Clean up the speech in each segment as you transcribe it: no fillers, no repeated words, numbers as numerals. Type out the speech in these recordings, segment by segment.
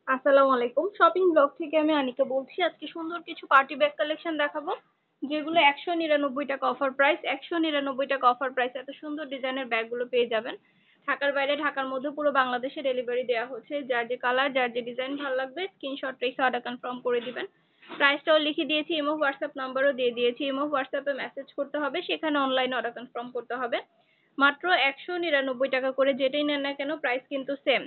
আসসালামু আলাইকুম। Shopping blog থেকে আমি আনিকা বলছি। আজকে সুন্দর কিছু পার্টি ব্যাগ কালেকশন দেখাবো, যেগুলো 199 টাকা অফার প্রাইস। 199 টাকা অফার প্রাইস এত সুন্দর ডিজাইনের ব্যাগগুলো পেয়ে যাবেন। ঢাকার বাইরে, ঢাকার মধ্যে পুরো বাংলাদেশে ডেলিভারি দেওয়া হচ্ছে। যার যে কালার, যার যে ডিজাইন ভালো লাগবে স্ক্রিনশট রেখে অর্ডার কনফার্ম করে দিবেন। প্রাইসটাও লিখে দিয়েছি, ইমো হোয়াটসঅ্যাপ নাম্বারও দিয়ে দিয়েছি। ইমো হোয়াটসঅ্যাপে মেসেজ করতে হবে, সেখানে অনলাইনে অর্ডার কনফার্ম করতে হবে। মাত্র 199 টাকা করে, যেটাই নেন না কেন প্রাইস কিন্তু সেম।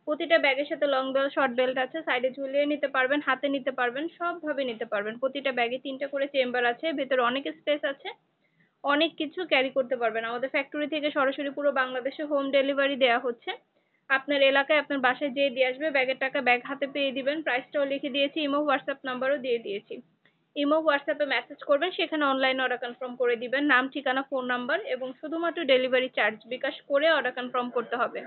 প্রতিটা ব্যাগের সাথে লং বেল্ট, শর্ট বেল্ট আছে, সাইডে ঝুলিয়ে নিতে পারবেন, হাতে নিতে পারবেন, সবভাবে নিতে পারবেন। প্রতিটা ব্যাগে 3টা করে চেম্বার আছে, ভেতরে অনেক স্পেস আছে, অনেক কিছু ক্যারি করতে পারবেন। আমাদের ফ্যাক্টরি থেকে সরাসরি পুরো বাংলাদেশে হোম ডেলিভারি দেওয়া হচ্ছে। আপনার এলাকায় আপনার বাসায় যেয়ে দিয়ে আসবে, ব্যাগের টাকা ব্যাগ হাতে পেয়ে দিবেন। প্রাইসটাও লিখে দিয়েছি, ইমো হোয়াটসঅ্যাপ নাম্বারও দিয়ে দিয়েছি। ইমো হোয়াটসঅ্যাপে মেসেজ করবেন, সেখানে অনলাইনে অর্ডার কনফার্ম করে দিবেন। নাম, ঠিকানা, ফোন নাম্বার এবং শুধুমাত্র ডেলিভারি চার্জ বিকাশ করে অর্ডার কনফার্ম করতে হবে।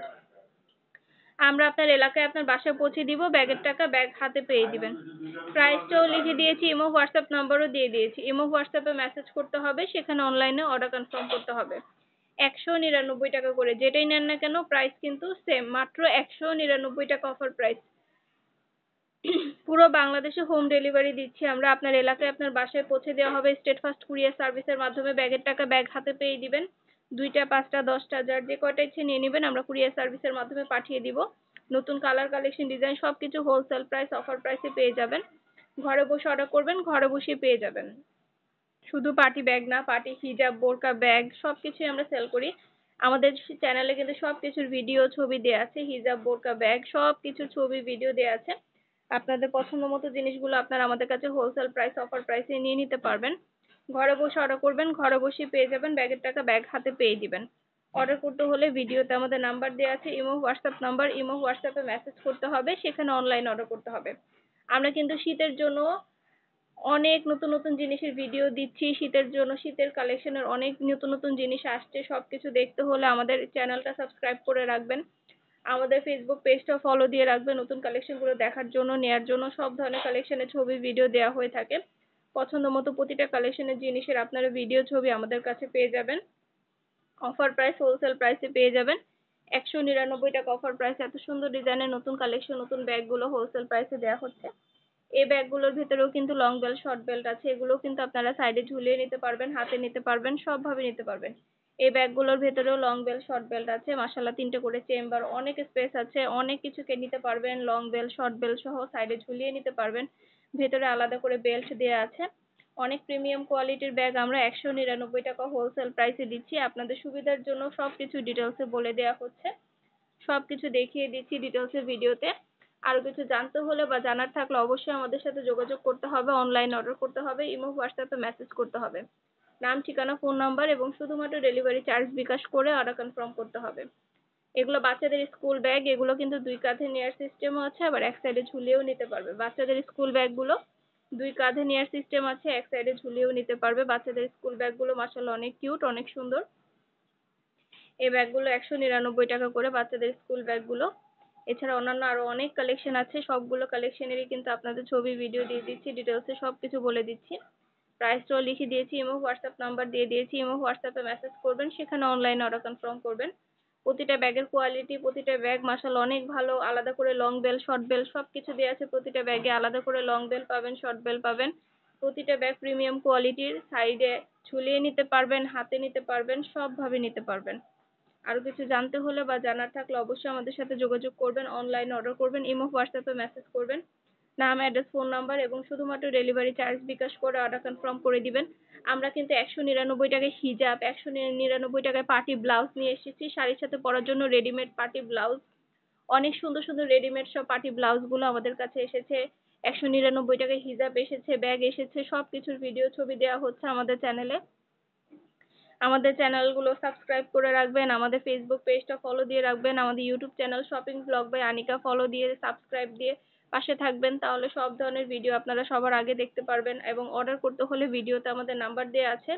আমরা আপনার এলাকায় আপনার বাসায় পৌঁছে দিব, ব্যাগের টাকা ব্যাগ হাতে পেয়ে দিবেন। প্রাইসটাও লিখে দিয়েছি, ইমো হোয়াটসঅ্যাপ নাম্বারও দিয়ে দিয়েছি। ইমো হোয়াটসঅ্যাপে মেসেজ করতে হবে, সেখানে অনলাইনে অর্ডার কনফার্ম করতে হবে। 199 টাকা করে, যেটাই নেন না কেন প্রাইস কিন্তু সেম, মাত্র 199 টাকা অফার প্রাইস। পুরো বাংলাদেশে হোম ডেলিভারি দিচ্ছি আমরা। আপনার এলাকায় আপনার বাসায় পৌঁছে দেওয়া হবে স্টেট ফাস্ট কুরিয়ার সার্ভিসের মাধ্যমে। ব্যাগের টাকা ব্যাগ হাতে পেয়ে দিবেন। 2টা, 5টা, 10টা, যার যে কয়টা ইচ্ছে নিয়ে নেবেন, আমরা কুরিয়ার সার্ভিসের মাধ্যমে পাঠিয়ে দিব। নতুন কালার, কালেকশন, ডিজাইন সবকিছু হোলসেল প্রাইস, অফার প্রাইসে পেয়ে যাবেন। ঘরে বসে অর্ডার করবেন, ঘরে বসে পেয়ে যাবেন। শুধু পার্টি ব্যাগ না, পার্টি হিজাব, বোরকা ব্যাগ সবকিছুই আমরা সেল করি। আমাদের চ্যানেলে কিন্তু সবকিছুর ভিডিও, ছবি দেয়া আছে। হিজাব, বোরকা ব্যাগ সবকিছুর ছবি, ভিডিও দেয়া আছে। আপনাদের পছন্দ মতো জিনিসগুলো আপনারা আমাদের কাছে হোলসেল প্রাইস, অফার প্রাইসে নিয়ে নিতে পারবেন। ঘরে বসে অর্ডার করবেন, ঘরে বসে পেয়ে যাবেন। ব্যাগের টাকা ব্যাগ হাতে পেয়ে দিবেন। অর্ডার করতে হলে ভিডিওতে আমাদের নাম্বার দেওয়া আছে, ইমো হোয়াটসঅ্যাপ নাম্বার। ইমো হোয়াটসঅ্যাপে মেসেজ করতে হবে, সেখানে অনলাইন অর্ডার করতে হবে। আমরা কিন্তু শীতের জন্য অনেক নতুন নতুন জিনিসের ভিডিও দিচ্ছি। শীতের জন্য শীতের কালেকশনের অনেক নতুন নতুন জিনিস আসছে। সবকিছু দেখতে হলে আমাদের চ্যানেলটা সাবস্ক্রাইব করে রাখবেন, আমাদের ফেসবুক পেজটা ফলো দিয়ে রাখবেন। নতুন কালেকশনগুলো দেখার জন্য, নেয়ার জন্য সব ধরনের কালেকশনের ছবি, ভিডিও দেওয়া হয়ে থাকে। পছন্দ মতো প্রতিটা কালেকশনের জিনিসের আপনারা ভিডিও, ছবি আমাদের কাছে পেয়ে যাবেন। অফার প্রাইস, হোলসেল প্রাইসে পেয়ে যাবেন। 199 টাকা অফার প্রাইস। এত সুন্দর ডিজাইনের নতুন কালেকশন, নতুন ব্যাগগুলো হোলসেল প্রাইসে দেওয়া হচ্ছে। এই ব্যাগগুলোর ভিতরেও কিন্তু লং বেল্ট, শর্ট বেল্ট আছে। এগুলোও কিন্তু আপনারা সাইডে ঝুলিয়ে নিতে পারবেন, হাতে নিতে পারবেন, সবভাবে নিতে পারবেন। এই ব্যাগগুলোর ভেতরেও লং বেল্ট, শর্ট বেল্ট আছে। মাশাআল্লাহ, 3টে করে চেম্বার, অনেক স্পেস আছে, অনেক কিছুকে নিতে পারবেন। লং বেল্ট, শর্ট বেল্ট সহ সাইডে ঝুলিয়ে নিতে পারবেন। ভেতরে আলাদা করে বেল্ট দেওয়া আছে। অনেক প্রিমিয়াম কোয়ালিটির ব্যাগ আমরা 199 টাকা হোলসেল প্রাইসে দিচ্ছি। আপনাদের সুবিধার জন্য সবকিছু ডিটেলসে বলে দেওয়া হচ্ছে, সবকিছু দেখিয়ে দিচ্ছি ডিটেলসে ভিডিওতে। আরো কিছু জানতে হলে বা জানার থাকলে অবশ্যই আমাদের সাথে যোগাযোগ করতে হবে, অনলাইন অর্ডার করতে হবে, ইমো হোয়াটসঅ্যাপে মেসেজ করতে হবে। নাম, ঠিকানা, ফোন নাম্বার এবং শুধুমাত্র ডেলিভারি চার্জ বিকাশ করে অর্ডার কনফার্ম করতে হবে। এগুলো বাচ্চাদের স্কুল ব্যাগ। এগুলো কিন্তু 2 কাঁধে নেওয়ার সিস্টেমও আছে, আবার এক সাইডে ঝুলিয়েও নিতে পারবে। বাচ্চাদের স্কুল ব্যাগগুলো 2 কাঁধে নেওয়ার সিস্টেম আছে, এক সাইডে ঝুলিয়েও নিতে পারবে। বাচ্চাদের স্কুল ব্যাগগুলো মাশাআল্লাহ অনেক কিউট, অনেক সুন্দর। এই ব্যাগগুলো 199 টাকা করে, বাচ্চাদের স্কুল ব্যাগগুলো। এছাড়া অন্যান্য আরো অনেক কালেকশন আছে, সবগুলো কালেকশনেরই কিন্তু আপনাদের ছবি, ভিডিও দিয়ে দিচ্ছি, ডিটেলসে সবকিছু বলে দিচ্ছি। প্রাইসটাও লিখে দিয়েছি, ইমো হোয়াটসঅ্যাপ নাম্বার দিয়ে দিয়েছি। ইমো হোয়াটসঅ্যাপে মেসেজ করবেন, সেখানে অনলাইনে অর্ডার কনফার্ম করবেন। প্রতিটা ব্যাগের কোয়ালিটি, প্রতিটা ব্যাগ মাশাআল্লাহ অনেক ভালো। আলাদা করে লং বেল, শর্ট বেল সবকিছু দেওয়া আছে। প্রতিটা ব্যাগে আলাদা করে লং বেল পাবেন, শর্ট বেল পাবেন। প্রতিটা ব্যাগ প্রিমিয়াম কোয়ালিটির, সাইডে ঝুলিয়ে নিতে পারবেন, হাতে নিতে পারবেন, সবভাবে নিতে পারবেন। আরো কিছু জানতে হলে বা জানার থাকলে অবশ্যই আমাদের সাথে যোগাযোগ করবেন, অনলাইনে অর্ডার করবেন, ইমো হোয়াটসঅ্যাপে মেসেজ করবেন। নাম, অ্যাড্রেস, ফোন নাম্বার এবং শুধুমাত্র ডেলিভারি চার্জ বিকাশ করে অর্ডার কনফার্ম করে দিবেন। আমরা কিন্তু 199 টাকায় হিজাব, 199 টাকায় পার্টি ব্লাউজ নিয়ে এসেছি, শাড়ির সাথে পরার জন্য রেডিমেড পার্টি ব্লাউজ। অনেক সুন্দর সুন্দর রেডিমেড সব পার্টি ব্লাউজ গুলো আমাদের কাছে এসেছে। 199 টাকায় হিজাব এসেছে, ব্যাগ এসেছে, সবকিছুর ভিডিও, ছবি দেওয়া হচ্ছে আমাদের চ্যানেলে। আমাদের চ্যানেলগুলো সাবস্ক্রাইব করে রাখবেন, আমাদের ফেসবুক পেজটা ফলো দিয়ে রাখবেন, আমাদের YouTube channel shopping vlog by Anika follow দিয়ে, সাবস্ক্রাইব দিয়ে পাশে থাকবেন। তাহলে সব ধরনের ভিডিও আপনারা সবার আগে দেখতে পারবেন। এবং অর্ডার করতে হলে ভিডিওতে আমাদের নাম্বার দেওয়া আছে,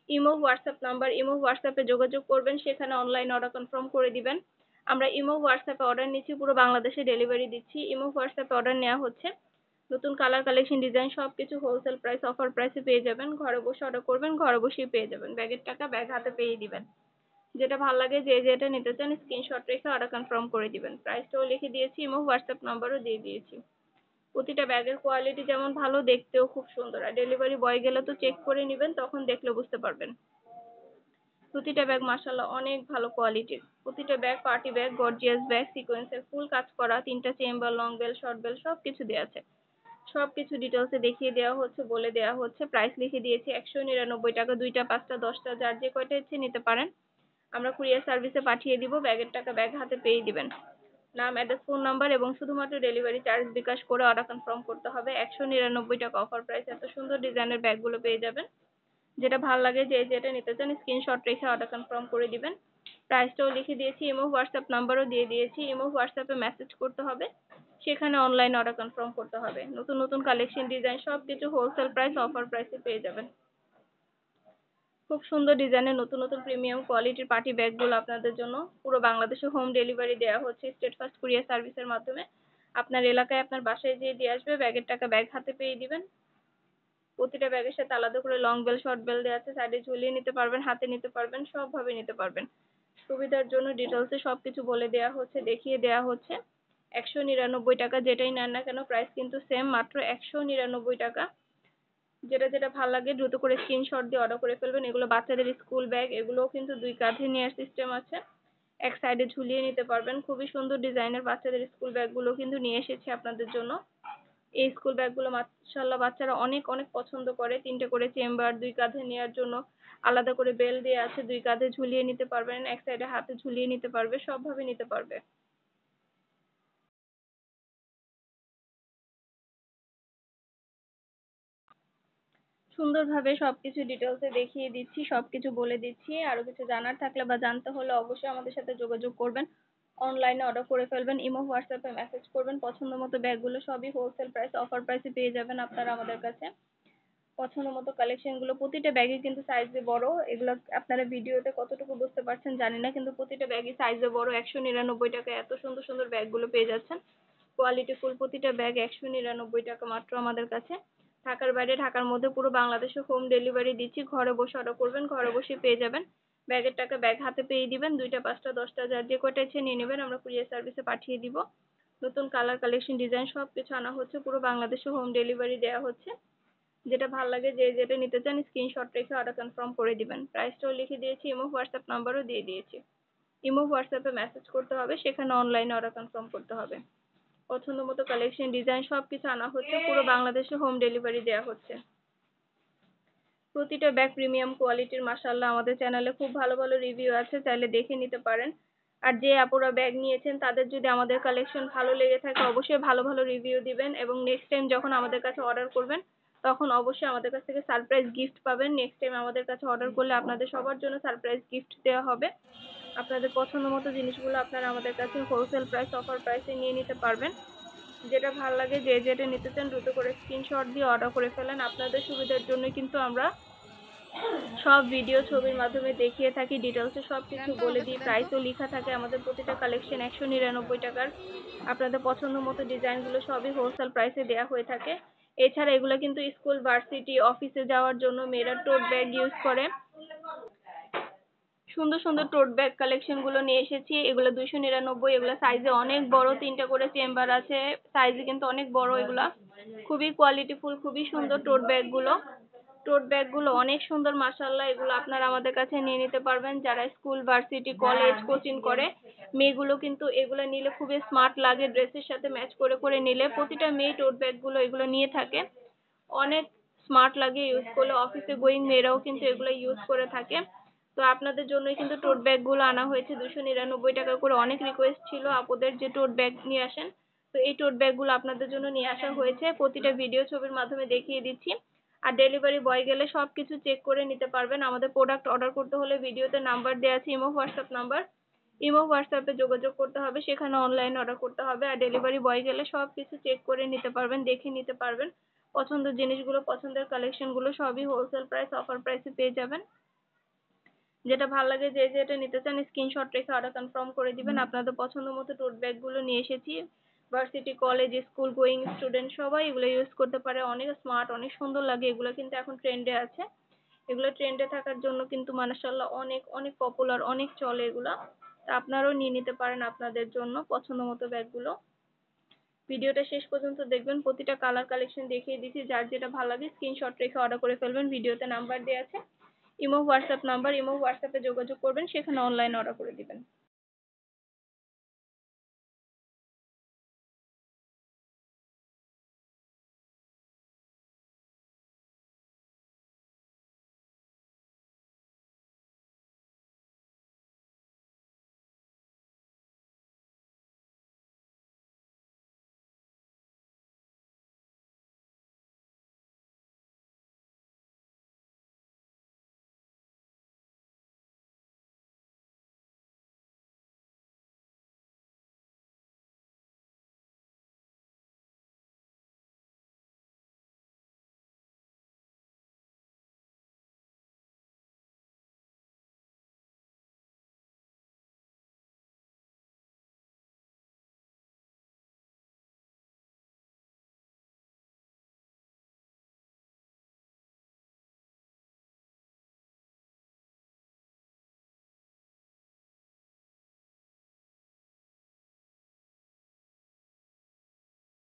ইমো হোয়াটসঅ্যাপ নাম্বার। ইমো হোয়াটসঅ্যাপে যোগাযোগ করবেন, সেখানে অনলাইন অর্ডার কনফার্ম করে দিবেন। আমরা ইমো হোয়াটসঅ্যাপে অর্ডার নিচ্ছি, পুরো বাংলাদেশে ডেলিভারি দিচ্ছি। ইমো হোয়াটসঅ্যাপে অর্ডার নেওয়া হচ্ছে। নতুন কালার, কালেকশন, ডিজাইন সবকিছু হোলসেল প্রাইস, অফার প্রাইসে পেয়ে যাবেন। ঘরে বসে অর্ডার করবেন, ঘরে বসেই পেয়ে যাবেন। ব্যাগের টাকা ব্যাগ হাতে পেয়ে দিবেন। যেটা ভালো লাগে যে যেটা নিতে চান স্ক্রিনশট রেখে অর্ডার কনফার্ম করে দিবেন। প্রাইসটাও লিখে দিয়েছি, ইমো হোয়াটসঅ্যাপ নাম্বারও দিয়ে দিয়েছি। প্রতিটা ব্যাগের কোয়ালিটি যেমন ভালো, দেখতেও খুব সুন্দর। আর ডেলিভারি বয় গেলে তো চেক করে নেবেন, তখন দেখলে বুঝতে পারবেন। প্রতিটা ব্যাগ মাশাআল্লাহ অনেক ভালো কোয়ালিটির। প্রতিটা bag party bag, gorgeous bag, সিকোয়েন্সের ফুল কাজ করা, 3টা chamber, long belt, short belt সবকিছু দেওয়া আছে। সবকিছু ডিটেলসে দেখিয়ে দেওয়া হচ্ছে, বলে দেওয়া হচ্ছে। প্রাইস লিখে দিয়েছি 199 টাকা। 2টা, 5টা, 10টা যার যে কয়টা ইচ্ছে নিতে পারেন। আমরা কুরিয়ার সার্ভিসে পাঠিয়ে দিব। ব্যাগের টাকা ব্যাগ হাতে পেয়ে দিবেন। নাম, অ্যাড্রেস, ফোন নাম্বার এবং শুধুমাত্র ডেলিভারি চার্জ বিকাশ করে অর্ডার কনফার্ম করতে হবে। 199 টাকা অফার প্রাইস। এত সুন্দর ডিজাইনের ব্যাগগুলো পেয়ে যাবেন। যেটা ভালো লাগে যে যেটা নিতে চান স্ক্রিনশট রেখে অর্ডার কনফার্ম করে দিবেন। প্রাইসটাও লিখে দিয়েছি, ইমো হোয়াটসঅ্যাপ নাম্বারও দিয়ে দিয়েছি। ইমো হোয়াটসঅ্যাপে মেসেজ করতে হবে, সেখানে অনলাইন অর্ডার কনফার্ম করতে হবে। নতুন নতুন কালেকশন, ডিজাইন সবকিছু হোলসেল প্রাইস, অফার প্রাইসে পেয়ে যাবেন। খুব সুন্দর ডিজাইনের নতুন নতুন প্রিমিয়াম কোয়ালিটির পার্টি ব্যাগগুলো আপনাদের জন্য পুরো বাংলাদেশে হোম ডেলিভারি দেওয়া হচ্ছে স্টেট ফার্স্ট কুরিয়ার সার্ভিসের মাধ্যমে। আপনার এলাকায় আপনার বাসায় যেয়ে দিয়ে আসবে, ব্যাগের টাকা ব্যাগ হাতে পেয়ে দিবেন। প্রতিটা ব্যাগের সাথে আলাদা করে লং বেল, শর্ট বেল দেওয়া আছে। সাইডে ঝুলিয়ে নিতে পারবেন, হাতে নিতে পারবেন, সবভাবে নিতে পারবেন। সুবিধার জন্য ডিটেলসে সবকিছু বলে দেওয়া হচ্ছে, দেখিয়ে দেওয়া হচ্ছে। 199 টাকা, যেটাই নেন না কেন প্রাইস কিন্তু সেম, মাত্র 199 টাকা। যেটা যেটা ভালো লাগে দ্রুত করে স্ক্রিনশট দিয়ে অর্ডার করে ফেলবেন। এগুলো বাচ্চাদের স্কুল ব্যাগ, এগুলোও কিন্তু 2 কাঁধে নেওয়ার সিস্টেম আছে, এক সাইডে ঝুলিয়ে নিতে পারবেন। খুবই সুন্দর ডিজাইনের বাচ্চাদের স্কুল ব্যাগগুলো কিন্তু নিয়ে এসেছি আপনাদের জন্য। এই স্কুল ব্যাগগুলো মাশাআল্লাহ বাচ্চারা অনেক অনেক পছন্দ করে। 3টে করে চেম্বার, 2 কাঁধে নেওয়ার জন্য আলাদা করে বেল দেওয়া আছে। 2 কাঁধে ঝুলিয়ে নিতে পারবেন, এক সাইডে হাতে ঝুলিয়ে নিতে পারবে, সবভাবে নিতে পারবে। সুন্দরভাবে সবকিছু ডিটেলসে দেখিয়ে দিচ্ছি, সবকিছু বলে দিচ্ছি। আরো কিছু জানার থাকলে বা জানতে হলে অবশ্যই আমাদের সাথে যোগাযোগ করবেন। অনলাইনে অর্ডার করে ফেলবেন, ইমো হোয়াটসঅ্যাপে মেসেজ করবেন। পছন্দ মতো ব্যাগগুলো সবই হোলসেল প্রাইস, অফার প্রাইসে পেয়ে যাবেন আপনারা আমাদের কাছে। পছন্দ মতো কালেকশন গুলো, প্রতিটা ব্যাগে কিন্তু সাইজে বড়। এগুলো আপনারা ভিডিওতে কতটুকু বুঝতে পারছেন জানি না, কিন্তু প্রতিটা ব্যাগই সাইজে বড়। 199 টাকায় এত সুন্দর সুন্দর ব্যাগগুলো পেয়ে যাচ্ছেন। কোয়ালিটি ফুল প্রতিটা ব্যাগ 199 টাকা মাত্র আমাদের কাছে। ঢাকার বাইরে, ঢাকার মধ্যে পুরো বাংলাদেশে হোম ডেলিভারি দিচ্ছি। ঘরে বসে অর্ডার করবেন, ঘরে বসে পেয়ে যাবেন। ব্যাগের টাকা ব্যাগ হাতে পেয়ে দিবেন। 2টা, 5টা, 10টা যার যে কয়টা ইচ্ছে নিয়ে নেবেন, আমরা কুরিয়ার সার্ভিসে পাঠিয়ে দিব। নতুন কালার, কালেকশন, ডিজাইন সবকিছু আনা হচ্ছে, পুরো বাংলাদেশে হোম ডেলিভারি দেওয়া হচ্ছে। যেটা ভালো লাগে যে যেটা নিতে চান স্ক্রিনশট রেখে অর্ডার কনফার্ম করে দিবেন। প্রাইসটাও লিখে দিয়েছি, ইমো হোয়াটসঅ্যাপ নাম্বারও দিয়ে দিয়েছি। ইমো হোয়াটসঅ্যাপে মেসেজ করতে হবে, সেখানে অনলাইনে অর্ডার কনফার্ম করতে হবে। পছন্দ মতো কালেকশন, ডিজাইন সবকিছু আনা হচ্ছে, পুরো বাংলাদেশে হোম ডেলিভারি দেওয়া হচ্ছে। প্রতিটা ব্যাগ প্রিমিয়াম কোয়ালিটির মাশাআল্লাহ। আমাদের চ্যানেলে খুব ভালো ভালো রিভিউ আছে, চাইলে দেখে নিতে পারেন। আর যে আপুরা ব্যাগ নিয়েছেন তাদের যদি আমাদের কালেকশন ভালো লেগে থাকে অবশ্যই ভালো ভালো রিভিউ দিবেন, এবং নেক্সট টাইম যখন আমাদের কাছে অর্ডার করবেন তখন অবশ্যই আমাদের কাছ থেকে সারপ্রাইজ গিফট পাবেন। নেক্সট টাইম আমাদের কাছে অর্ডার করলে আপনাদের সবার জন্য সারপ্রাইজ গিফট দেওয়া হবে। আপনাদের পছন্দ মতো জিনিসগুলো আপনারা আমাদের কাছে হোলসেল প্রাইস, অফার প্রাইসে নিয়ে নিতে পারবেন। যেটা ভালো লাগে যে যেটা নিতে চান দ্রুত করে স্ক্রিনশট দিয়ে অর্ডার করে ফেলেন। আপনাদের সুবিধার জন্য কিন্তু আমরা সব ভিডিও ছবির মাধ্যমে দেখিয়ে থাকি, ডিটেলসে সবকিছু বলে দিই। প্রাইসও লেখা থাকে আমাদের প্রতিটা কালেকশন 199 টাকার। আপনাদের পছন্দ মতো ডিজাইনগুলো সবই হোলসেল প্রাইসে দেওয়া হয়ে থাকে। এছাড়া এগুলো কিন্তু স্কুল, ভার্সিটি, অফিসে যাওয়ার জন্য মেয়েরা টোট ব্যাগ ইউজ করে। সুন্দর সুন্দর টোট ব্যাগ কালেকশন গুলো নিয়ে এসেছি। এগুলো 299। এগুলো সাইজে অনেক বড়, 3টা করে চেম্বার আছে, সাইজে কিন্তু অনেক বড়। এগুলা খুবই কোয়ালিটিফুল, খুবই সুন্দর টোট ব্যাগ গুলো। টোট ব্যাগ গুলো অনেক সুন্দর মাশাআল্লাহ। এগুলো আপনারা আমাদের কাছে নিয়ে নিতে পারবেন যারা স্কুল, ভার্সিটি, কলেজ, কোচিং করে। মেয়েগুলো কিন্তু এগুলো নিলে খুবই স্মার্ট লাগে, ড্রেসের সাথে ম্যাচ করে করে নিলে। প্রতিটা মেয়ে টোট ব্যাগ গুলো এগুলো নিয়ে থাকে, অনেক স্মার্ট লাগে ইউজ করলে। অফিসে গোয়িং মেয়েরাও কিন্তু এগুলো ইউজ করে থাকে। তো আপনাদের জন্যই কিন্তু টোট ব্যাগ গুলো আনা হয়েছে 299 টাকা করে। অনেক রিকোয়েস্ট ছিল আপুদের যে টোট ব্যাগ নিয়ে আসেন, তো এই টোট ব্যাগ গুলো আপনাদের জন্য নিয়ে আসা হয়েছে। প্রতিটা ভিডিও ছবির মাধ্যমে দেখিয়ে দিচ্ছি। আর ডেলিভারি বয় গেলে সবকিছু চেক করে নিতে পারবেন। আমাদের প্রোডাক্ট অর্ডার করতে হলে ভিডিওতে নাম্বার দেওয়া আছে, ইমো হোয়াটসঅ্যাপ নাম্বার। ইমো হোয়াটসঅ্যাপে যোগাযোগ করতে হবে, সেখানে অনলাইন অর্ডার করতে হবে। আর ডেলিভারি বয় গেলে সবকিছু চেক করে নিতে পারবেন, দেখে নিতে পারবেন। পছন্দের জিনিসগুলো, পছন্দের কালেকশন গুলো সবই হোলসেল প্রাইস, অফার প্রাইসে পেয়ে যাবেন। যেটা ভালো লাগে যে যেটা নিতে চান স্ক্রিনশট রেখে অর্ডার কনফার্ম করে দিবেন। আপনাদের পছন্দ মতো টোট ব্যাগ গুলো নিয়ে এসেছি। Varsity, college, school going student সবাই এগুলো ইউজ করতে পারে। অনেক স্মার্ট, অনেক সুন্দর লাগে। এগুলো কিন্তু এখন ট্রেন্ডে আছে। এগুলো ট্রেন্ডে থাকার জন্য কিন্তু মাশাআল্লাহ অনেক অনেক পপুলার, অনেক চলে এগুলা। তা আপনারাও নিয়ে নিতে পারেন আপনাদের জন্য পছন্দ মতো ব্যাগগুলো। ভিডিওটা শেষ পর্যন্ত দেখবেন, প্রতিটা কালার কালেকশন দেখিয়ে দিচ্ছি, যার যেটা ভালো লাগে স্ক্রিনশট রেখে অর্ডার করে ফেলবেন। ভিডিওতে নাম্বার দেওয়া আছে, ইমো হোয়াটসঅ্যাপ নাম্বার, ইমো হোয়াটসঅ্যাপে যোগাযোগ করবেন, সেখানে অনলাইন অর্ডার করে দিবেন।